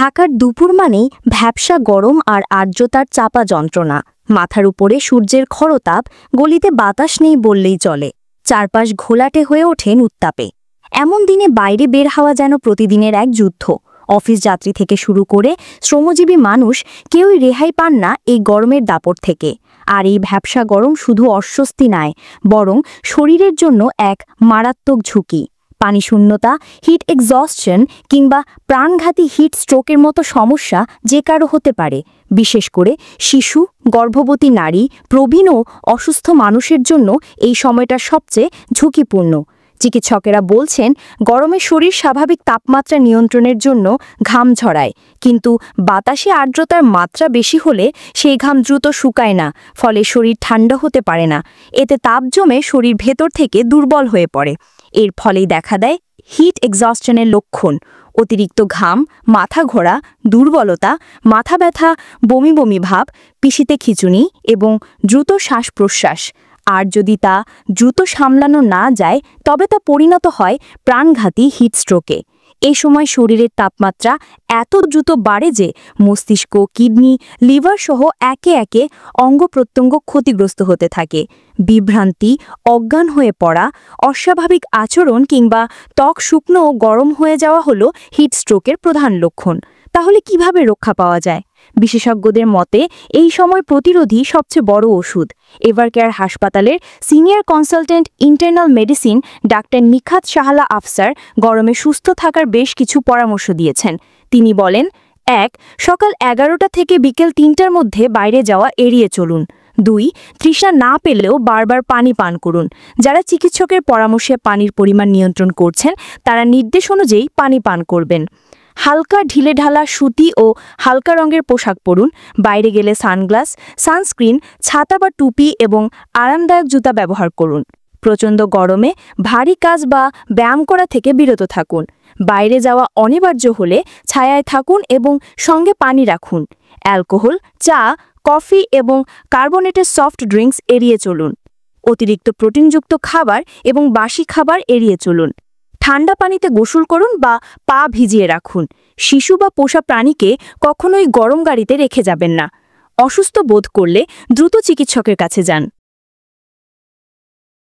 ঢাকার দুপুর মানেই ভ্যাপসা গরম আর আর্দ্রতার চাপা যন্ত্রণা। মাথার উপরে সূর্যের খরতাপ, গলিতে বাতাস নেই বললেই চলে। চারপাশ ঘোলাটে হয়ে ওঠেন উত্তাপে। এমন দিনে বাইরে বের হওয়া যেন প্রতিদিনের এক যুদ্ধ। অফিস যাত্রী থেকে শুরু করে শ্রমজীবী মানুষ কেউই রেহাই পান না এই গরমের দাপট থেকে। আর এই ভ্যাপসা গরম শুধু অস্বস্তি নয়, বরং শরীরের জন্য এক মারাত্মক ঝুঁকি। পানিশূন্যতা, হিট এক্সস্টন কিংবা প্রাণঘাতী হিট স্ট্রোকের মতো সমস্যা যে কারো হতে পারে। বিশেষ করে শিশু, গর্ভবতী নারী, প্রবীণ ও অসুস্থ মানুষের জন্য এই সময়টা সবচেয়ে ঝুঁকিপূর্ণ। চিকিৎসকেরা বলছেন, গরমে শরীর স্বাভাবিক তাপমাত্রা নিয়ন্ত্রণের জন্য ঘাম ঝরায়, কিন্তু বাতাসে আর্দ্রতার মাত্রা বেশি হলে সেই ঘাম দ্রুত শুকায় না, ফলে শরীর ঠান্ডা হতে পারে না। এতে তাপ জমে শরীর ভেতর থেকে দুর্বল হয়ে পড়ে। এর ফলেই দেখা দেয় হিট এক্সস্টনের লক্ষণ: অতিরিক্ত ঘাম, মাথা ঘোরা, দুর্বলতা, মাথা ব্যথা, বমি বমি ভাব, পিশিতে খিঁচুনি এবং দ্রুত শ্বাস প্রশ্বাস। আর যদি তা দ্রুত সামলানো না যায়, তবে তা পরিণত হয় প্রাণঘাতী হিট স্ট্রোকে। এই সময় শরীরের তাপমাত্রা এত দ্রুত বাড়ে যে মস্তিষ্ক, কিডনি, লিভার সহ একে একে অঙ্গ প্রত্যঙ্গ ক্ষতিগ্রস্ত হতে থাকে। বিভ্রান্তি, অজ্ঞান হয়ে পড়া, অস্বাভাবিক আচরণ কিংবা ত্বক শুকনো ও গরম হয়ে যাওয়া হলো হিট স্ট্রোকের প্রধান লক্ষণ। তাহলে কিভাবে রক্ষা পাওয়া যায়? বিশেষজ্ঞদের মতে এই সময় প্রতিরোধী সবচেয়ে বড় ওষুধ। এভারকেয়ার হাসপাতালের সিনিয়র কনসালটেন্ট ইন্টারনাল মেডিসিন ডাক্তার নিখাত শাহলা আফসার গরমে সুস্থ থাকার বেশ কিছু পরামর্শ দিয়েছেন। তিনি বলেন, ১. সকাল 11টা থেকে বিকেল 3টার মধ্যে বাইরে যাওয়া এড়িয়ে চলুন। ২. তৃষ্ণা না পেলেও বারবার পানি পান করুন। যারা চিকিৎসকের পরামর্শে পানির পরিমাণ নিয়ন্ত্রণ করছেন, তারা নির্দেশ অনুযায়ী পানি পান করবেন। হালকা ঢিলেঢালা সুতি ও হালকা রঙের পোশাক পরুন। বাইরে গেলে সানগ্লাস, সানস্ক্রিন, ছাতা বা টুপি এবং আরামদায়ক জুতা ব্যবহার করুন। প্রচণ্ড গরমে ভারী কাজ বা ব্যায়াম করা থেকে বিরত থাকুন। বাইরে যাওয়া অনিবার্য হলে ছায়ায় থাকুন এবং সঙ্গে পানি রাখুন। অ্যালকোহল, চা, কফি এবং কার্বনেটেড সফট ড্রিঙ্কস এড়িয়ে চলুন। অতিরিক্ত প্রোটিনযুক্ত খাবার এবং বাসি খাবার এড়িয়ে চলুন। ঠান্ডা পানিতে গোসল করুন বা পা ভিজিয়ে রাখুন। শিশু বা পোষা প্রাণীকে কখনোই গরম গাড়িতে রেখে যাবেন না। অসুস্থ বোধ করলে দ্রুত চিকিৎসকের কাছে যান।